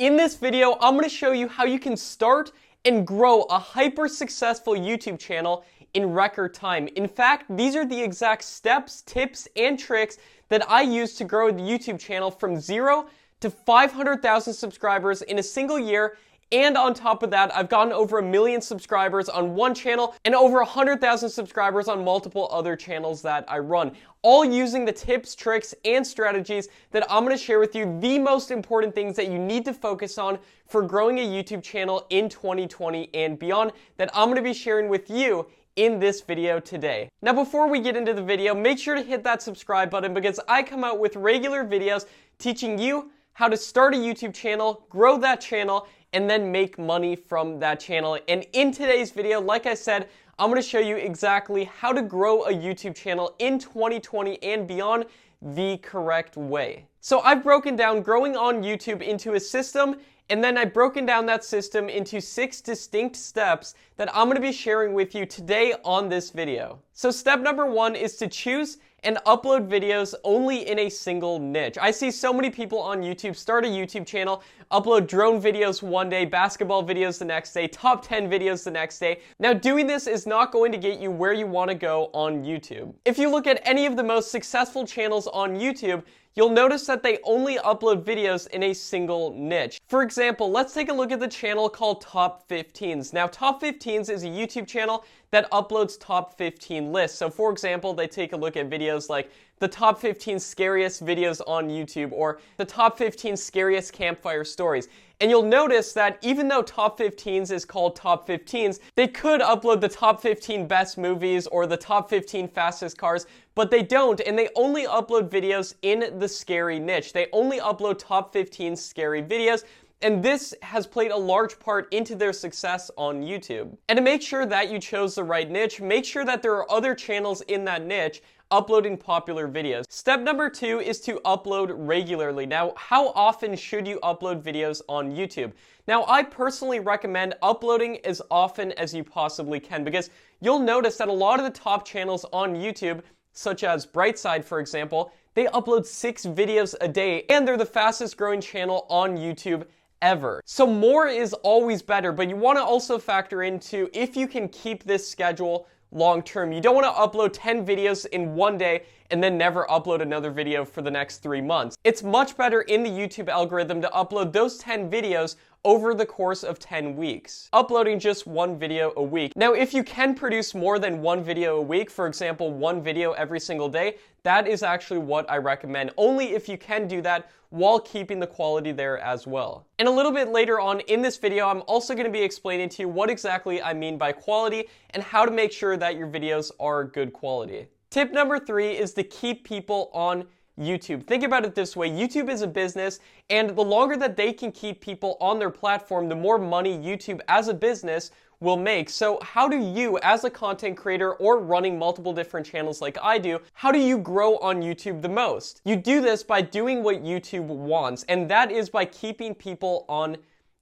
In this video, I'm going to show you how you can start and grow a hyper successful YouTube channel in record time. In fact, these are the exact steps, tips, and tricks that I use to grow the YouTube channel from 0 to 500,000 subscribers in a single year. And on top of that, I've gotten over 1 million subscribers on one channel and over 100,000 subscribers on multiple other channels that I run. All using the tips, tricks, and strategies that I'm going to share with you, the most important things that you need to focus on for growing a YouTube channel in 2020 and beyond that I'm going to be sharing with you in this video today. Now, before we get into the video, make sure to hit that subscribe button because I come out with regular videos teaching you how to start a YouTube channel, grow that channel, and then make money from that channel. And in today's video, like I said, I'm going to show you exactly how to grow a YouTube channel in 2020 and beyond the correct way. So I've broken down growing on YouTube into a system, and then I've broken down that system into 6 distinct steps that I'm going to be sharing with you today on this video. So step number 1 is to choose and upload videos only in a single niche. I see so many people on YouTube start a YouTube channel, upload drone videos one day, basketball videos the next day, top 10 videos the next day. Now, doing this is not going to get you where you want to go on YouTube. If you look at any of the most successful channels on YouTube, you'll notice that they only upload videos in a single niche. For example, let's take a look at the channel called Top 15s. Now, Top 15s is a YouTube channel that uploads top 15 lists. So for example, they take a look at videos like the top 15 scariest videos on YouTube or the top 15 scariest campfire stories. And you'll notice that even though Top 15s is called Top 15s, they could upload the top 15 best movies or the top 15 fastest cars, but they don't, and they only upload videos in the scary niche. They only upload top 15 scary videos, and this has played a large part into their success on YouTube. And to make sure that you chose the right niche, make sure that there are other channels in that niche uploading popular videos. Step number 2 is to upload regularly. Now, how often should you upload videos on YouTube? Now, I personally recommend uploading as often as you possibly can because you'll notice that a lot of the top channels on YouTube, such as Brightside, for example, they upload 6 videos a day, and they're the fastest growing channel on YouTube ever. So more is always better, but you want to also factor into if you can keep this schedule long term. You don't want to upload 10 videos in one day and then never upload another video for the next 3 months. It's much better in the YouTube algorithm to upload those 10 videos over the course of 10 weeks, uploading just 1 video a week. Now, if you can produce more than 1 video a week, for example, 1 video every single day, that is actually what I recommend, only if you can do that while keeping the quality there as well. And a little bit later on in this video, I'm also going to be explaining to you what exactly I mean by quality and how to make sure that your videos are good quality. Tip number 3 is to keep people on YouTube. Think about it this way. YouTube is a business, and the longer that they can keep people on their platform, the more money YouTube as a business will make. So how do you, as a content creator or running multiple different channels like I do, how do you grow on YouTube the most? You do this by doing what YouTube wants, and that is by keeping people on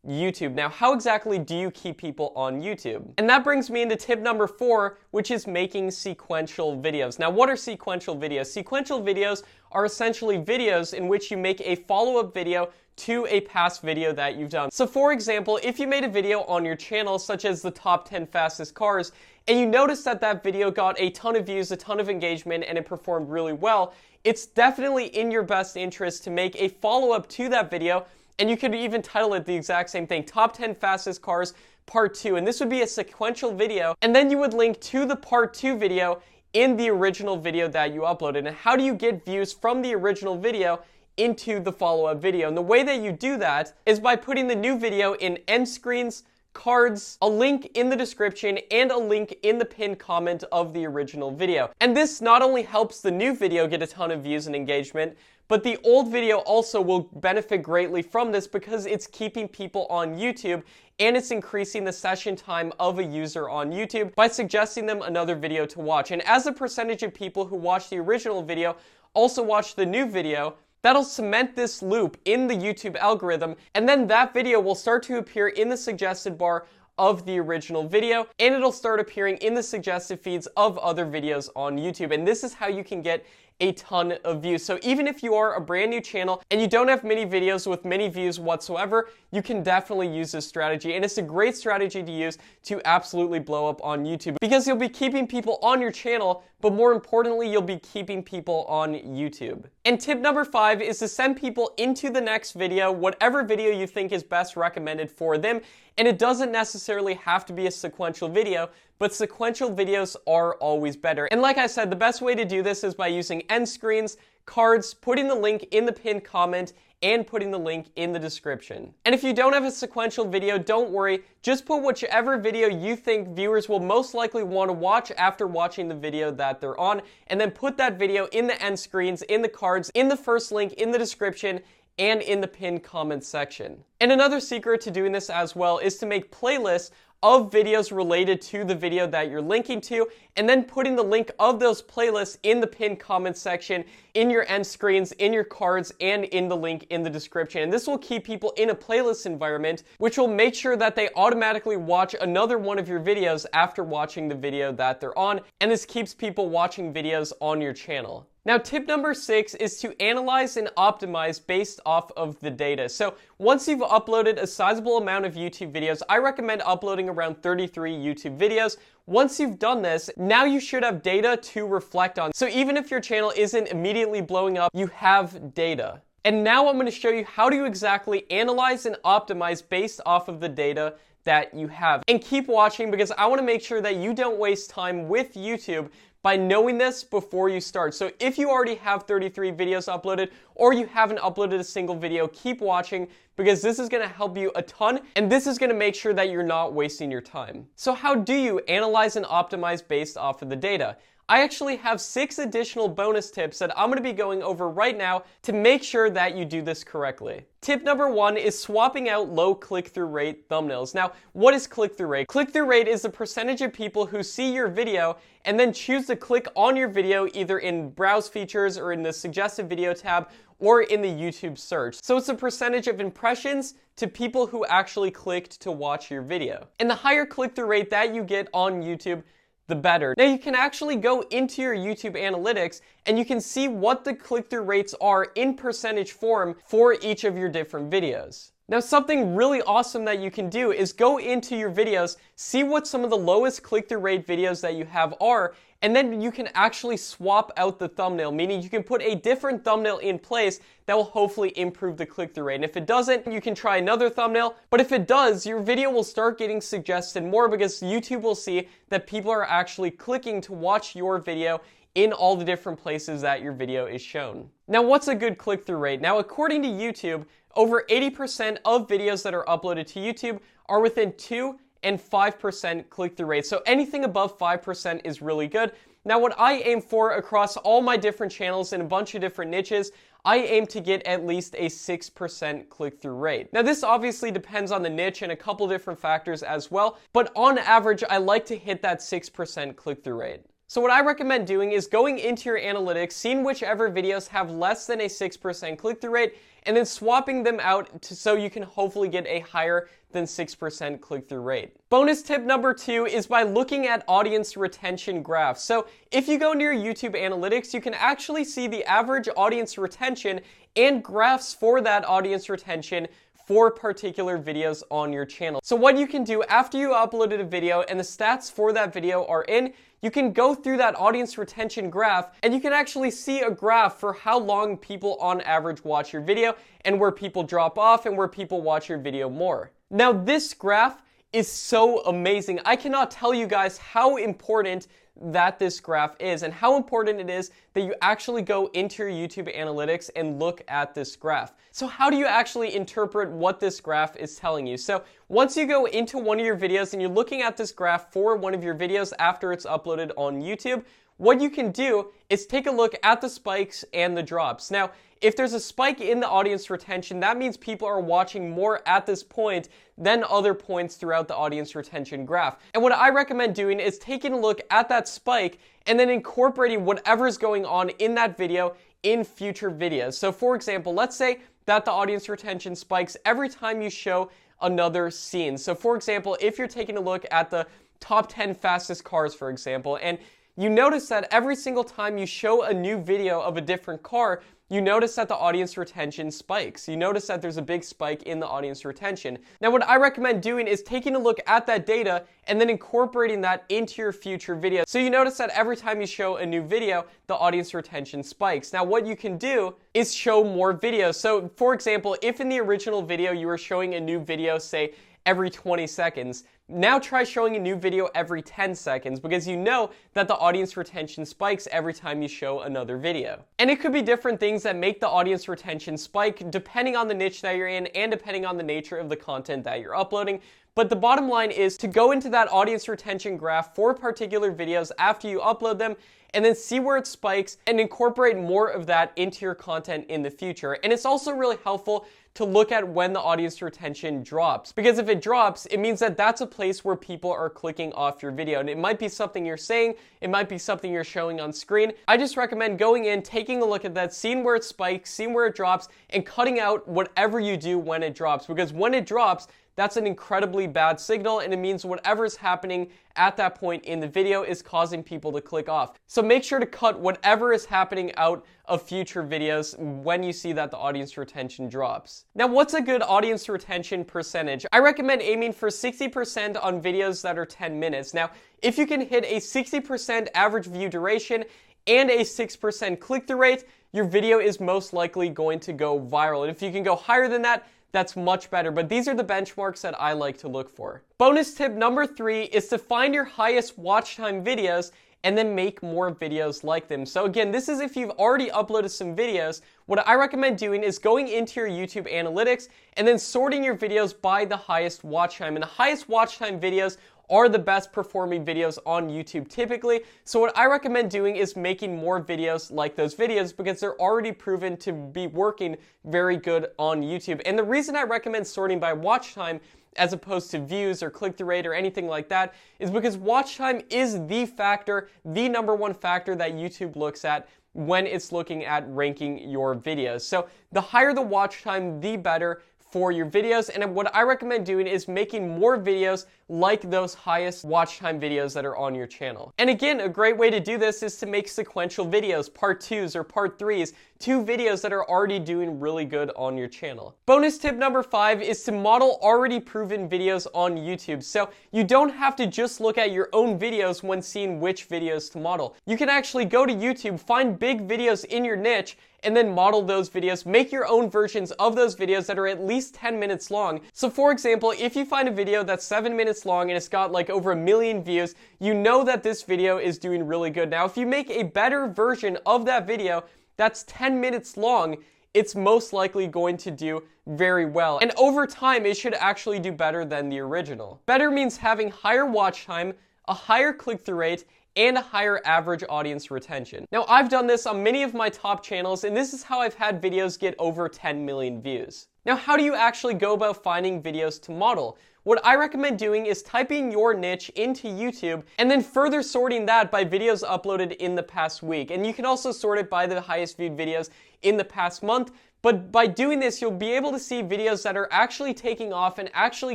YouTube. Now, how exactly do you keep people on YouTube? And that brings me into tip number 4, which is making sequential videos. Now, what are sequential videos? Sequential videos are essentially videos in which you make a follow-up video to a past video that you've done. So for example, if you made a video on your channel, such as the top 10 fastest cars, and you notice that that video got a ton of views, a ton of engagement, and it performed really well, it's definitely in your best interest to make a follow-up to that video. And you could even title it the exact same thing, Top 10 Fastest Cars Part 2. And this would be a sequential video. And then you would link to the Part 2 video in the original video that you uploaded. And how do you get views from the original video into the follow-up video? And the way that you do that is by putting the new video in end screens, cards, a link in the description, and a link in the pinned comment of the original video. And this not only helps the new video get a ton of views and engagement, but the old video also will benefit greatly from this because it's keeping people on YouTube and it's increasing the session time of a user on YouTube by suggesting them another video to watch. And as a percentage of people who watch the original video also watch the new video, that'll cement this loop in the YouTube algorithm, and then that video will start to appear in the suggested bar of the original video, and it'll start appearing in the suggested feeds of other videos on YouTube. And this is how you can get a ton of views. So even if you are a brand new channel and you don't have many videos with many views whatsoever, you can definitely use this strategy. And it's a great strategy to use to absolutely blow up on YouTube, because you'll be keeping people on your channel, but more importantly, you'll be keeping people on YouTube. And tip number 5 is to send people into the next video, whatever video you think is best recommended for them. And it doesn't necessarily have to be a sequential video, but sequential videos are always better. And like I said, the best way to do this is by using end screens, cards, putting the link in the pinned comment, and putting the link in the description. And if you don't have a sequential video, don't worry. Just put whichever video you think viewers will most likely want to watch after watching the video that they're on, and then put that video in the end screens, in the cards, in the first link, in the description, and in the pinned comment section. And another secret to doing this as well is to make playlists of videos related to the video that you're linking to, and then putting the link of those playlists in the pinned comment section, in your end screens, in your cards, and in the link in the description. And this will keep people in a playlist environment, which will make sure that they automatically watch another one of your videos after watching the video that they're on, and this keeps people watching videos on your channel. Now, tip number 6 is to analyze and optimize based off of the data. So once you've uploaded a sizable amount of YouTube videos, I recommend uploading around 33 YouTube videos. Once you've done this, now you should have data to reflect on. So even if your channel isn't immediately blowing up, you have data. And now I'm going to show you how to exactly analyze and optimize based off of the data that you have. And keep watching, because I want to make sure that you don't waste time with YouTube by knowing this before you start. So if you already have 33 videos uploaded, or you haven't uploaded a single video, keep watching, because this is gonna help you a ton, and this is gonna make sure that you're not wasting your time. So how do you analyze and optimize based off of the data? I actually have 6 additional bonus tips that I'm going to be going over right now to make sure that you do this correctly. Tip number 1 is swapping out low click-through rate thumbnails. Now, what is click-through rate? Click-through rate is the percentage of people who see your video and then choose to click on your video either in browse features or in the suggested video tab or in the YouTube search. So it's a percentage of impressions to people who actually clicked to watch your video. And the higher click-through rate that you get on YouTube, the better. Now you can actually go into your YouTube analytics and you can see what the click-through rates are in percentage form for each of your different videos. Now something really awesome that you can do is go into your videos, see what some of the lowest click-through rate videos that you have are, and then you can actually swap out the thumbnail, meaning you can put a different thumbnail in place that will hopefully improve the click-through rate. And if it doesn't, you can try another thumbnail, but if it does, your video will start getting suggested more, because YouTube will see that people are actually clicking to watch your video in all the different places that your video is shown. Now, what's a good click-through rate? Now, according to YouTube, over 80% of videos that are uploaded to YouTube are within 2 and 5% click-through rate. So anything above 5% is really good. Now, what I aim for across all my different channels in a bunch of different niches, I aim to get at least a 6% click-through rate. Now, this obviously depends on the niche and a couple different factors as well, but on average, I like to hit that 6% click-through rate. So what I recommend doing is going into your analytics, seeing whichever videos have less than a 6% click-through rate, and then swapping them out so you can hopefully get a higher than 6% click-through rate. Bonus tip number 2 is by looking at audience retention graphs. So if you go into your YouTube analytics, you can actually see the average audience retention and graphs for that audience retention for particular videos on your channel. So what you can do after you uploaded a video and the stats for that video are in, you can go through that audience retention graph and you can actually see a graph for how long people on average watch your video and where people drop off and where people watch your video more. Now this graph is so amazing. I cannot tell you guys how important that this graph is and how important it is that you actually go into your YouTube analytics and look at this graph. So how do you actually interpret what this graph is telling you? So once you go into one of your videos and you're looking at this graph for one of your videos after it's uploaded on YouTube, what you can do is take a look at the spikes and the drops. Now, if there's a spike in the audience retention, that means people are watching more at this point than other points throughout the audience retention graph. And what I recommend doing is taking a look at that spike and then incorporating whatever is going on in that video in future videos. So for example, let's say that the audience retention spikes every time you show another scene. So for example, if you're taking a look at the top 10 fastest cars, for example, and you notice that every single time you show a new video of a different car, you notice that the audience retention spikes. You notice that there's a big spike in the audience retention. Now, what I recommend doing is taking a look at that data and then incorporating that into your future videos. So you notice that every time you show a new video, the audience retention spikes. Now, what you can do is show more videos. So, for example, if in the original video you were showing a new video, say, every 20 seconds, now try showing a new video every 10 seconds because you know that the audience retention spikes every time you show another video. And it could be different things that make the audience retention spike depending on the niche that you're in and depending on the nature of the content that you're uploading. But the bottom line is to go into that audience retention graph for particular videos after you upload them and then see where it spikes and incorporate more of that into your content in the future. And it's also really helpful to look at when the audience retention drops. Because if it drops, it means that that's a place where people are clicking off your video. And it might be something you're saying, it might be something you're showing on screen. I just recommend going in, taking a look at that, seeing where it spikes, seeing where it drops, and cutting out whatever you do when it drops. Because when it drops, that's an incredibly bad signal, and it means whatever is happening at that point in the video is causing people to click off. So make sure to cut whatever is happening out of future videos when you see that the audience retention drops. Now, what's a good audience retention percentage? I recommend aiming for 60% on videos that are 10 minutes. Now, if you can hit a 60% average view duration and a 6% click-through rate, your video is most likely going to go viral. And if you can go higher than that, that's much better, but these are the benchmarks that I like to look for. Bonus tip number 3 is to find your highest watch time videos and then make more videos like them. So again, this is if you've already uploaded some videos. What I recommend doing is going into your YouTube analytics and then sorting your videos by the highest watch time. And the highest watch time videos are the best performing videos on YouTube typically. So what I recommend doing is making more videos like those videos because they're already proven to be working very good on YouTube. And the reason I recommend sorting by watch time as opposed to views or click-through rate or anything like that is because watch time is the factor, the number one factor that YouTube looks at when it's looking at ranking your videos. So the higher the watch time, the better for your videos. And what I recommend doing is making more videos like those highest watch time videos that are on your channel. And again, a great way to do this is to make sequential videos, part 2s or part 3s, 2 videos that are already doing really good on your channel. Bonus tip number 5 is to model already proven videos on YouTube. So you don't have to just look at your own videos when seeing which videos to model. You can actually go to YouTube, find big videos in your niche, and then model those videos, make your own versions of those videos that are at least 10 minutes long. So for example, if you find a video that's 7 minutes long and it's got like over 1 million views, you know that this video is doing really good. Now, if you make a better version of that video that's 10 minutes long, it's most likely going to do very well. And over time, it should actually do better than the original. Better means having higher watch time, a higher click-through rate, and a higher average audience retention. Now, I've done this on many of my top channels, and this is how I've had videos get over 10 million views. Now, how do you actually go about finding videos to model? What I recommend doing is typing your niche into YouTube and then further sorting that by videos uploaded in the past week. And you can also sort it by the highest viewed videos in the past month. But by doing this, you'll be able to see videos that are actually taking off and actually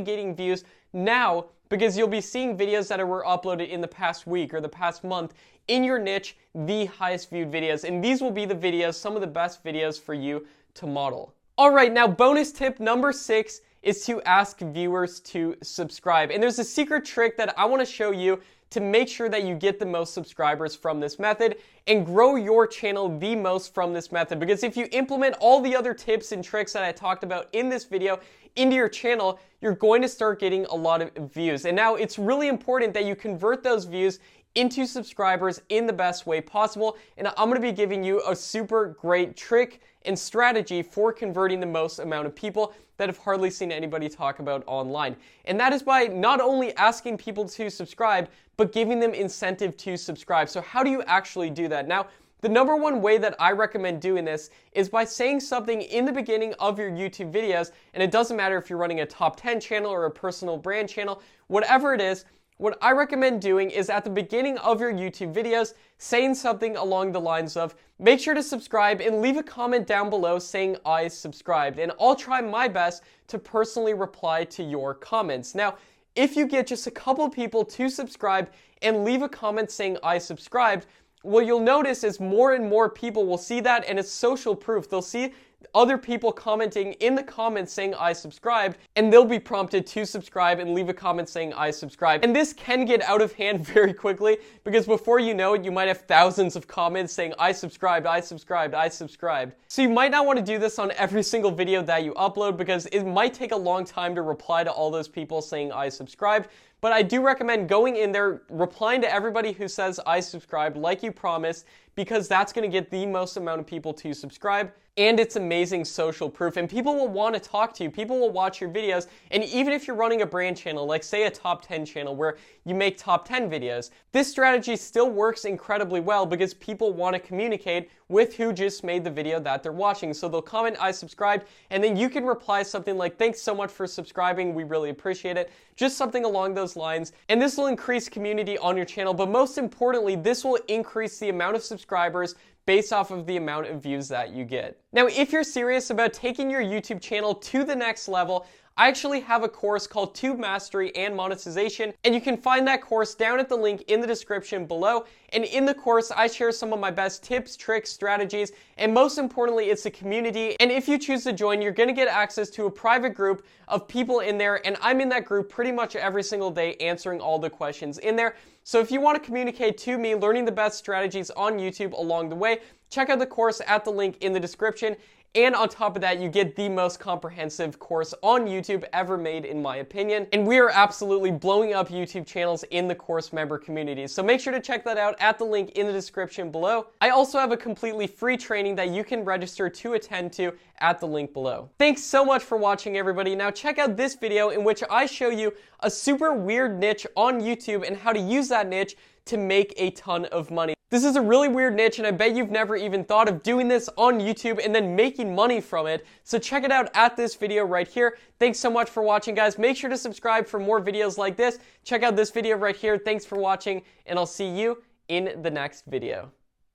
getting views now, because you'll be seeing videos that were uploaded in the past week or the past month in your niche, the highest viewed videos. And these will be the videos, some of the best videos for you to model. All right, now bonus tip number 6 is to ask viewers to subscribe. And there's a secret trick that I want to show you to make sure that you get the most subscribers from this method and grow your channel the most from this method. Because if you implement all the other tips and tricks that I talked about in this video into your channel, you're going to start getting a lot of views. And now it's really important that you convert those views into subscribers in the best way possible. And I'm going to be giving you a super great trick and strategy for converting the most amount of people that have hardly seen anybody talk about online. And that is by not only asking people to subscribe, but giving them incentive to subscribe. So how do you actually do that? Now, the number one way that I recommend doing this is by saying something in the beginning of your YouTube videos, and it doesn't matter if you're running a top 10 channel or a personal brand channel, whatever it is. What I recommend doing is at the beginning of your YouTube videos, saying something along the lines of, make sure to subscribe and leave a comment down below saying I subscribed, and I'll try my best to personally reply to your comments. Now, if you get just a couple people to subscribe and leave a comment saying I subscribed, what you'll notice is more and more people will see that, and it's social proof. They'll see other people commenting in the comments saying I subscribed, and they'll be prompted to subscribe and leave a comment saying I subscribed. And this can get out of hand very quickly, because before you know it, you might have thousands of comments saying I subscribed, I subscribed, I subscribed. So you might not want to do this on every single video that you upload, because it might take a long time to reply to all those people saying I subscribed. But I do recommend going in there, replying to everybody who says I subscribed like you promised, because that's going to get the most amount of people to subscribe, and it's amazing social proof, and people will want to talk to you, people will watch your videos, and even if you're running a brand channel, like say a top 10 channel where you make top 10 videos, this strategy still works incredibly well because people want to communicate with who just made the video that they're watching. So they'll comment I subscribed, and then you can reply something like thanks so much for subscribing, we really appreciate it, just something along those lines, and this will increase community on your channel, but most importantly, this will increase the amount of subscribers based off of the amount of views that you get. Now, if you're serious about taking your YouTube channel to the next level, I actually have a course called Tube Mastery and Monetization, and you can find that course down at the link in the description below. And in the course, I share some of my best tips, tricks, strategies, and most importantly, it's a community. And if you choose to join, you're gonna get access to a private group of people in there, and I'm in that group pretty much every single day answering all the questions in there. So if you want to communicate to me, learning the best strategies on YouTube along the way, check out the course at the link in the description. And on top of that, you get the most comprehensive course on YouTube ever made, in my opinion. And we are absolutely blowing up YouTube channels in the course member community. So make sure to check that out at the link in the description below. I also have a completely free training that you can register to attend to at the link below. Thanks so much for watching, everybody. Now check out this video in which I show you a super weird niche on YouTube and how to use that niche to make a ton of money. This is a really weird niche, and I bet you've never even thought of doing this on YouTube and then making money from it. So check it out at this video right here. Thanks so much for watching, guys. Make sure to subscribe for more videos like this. Check out this video right here. Thanks for watching, and I'll see you in the next video.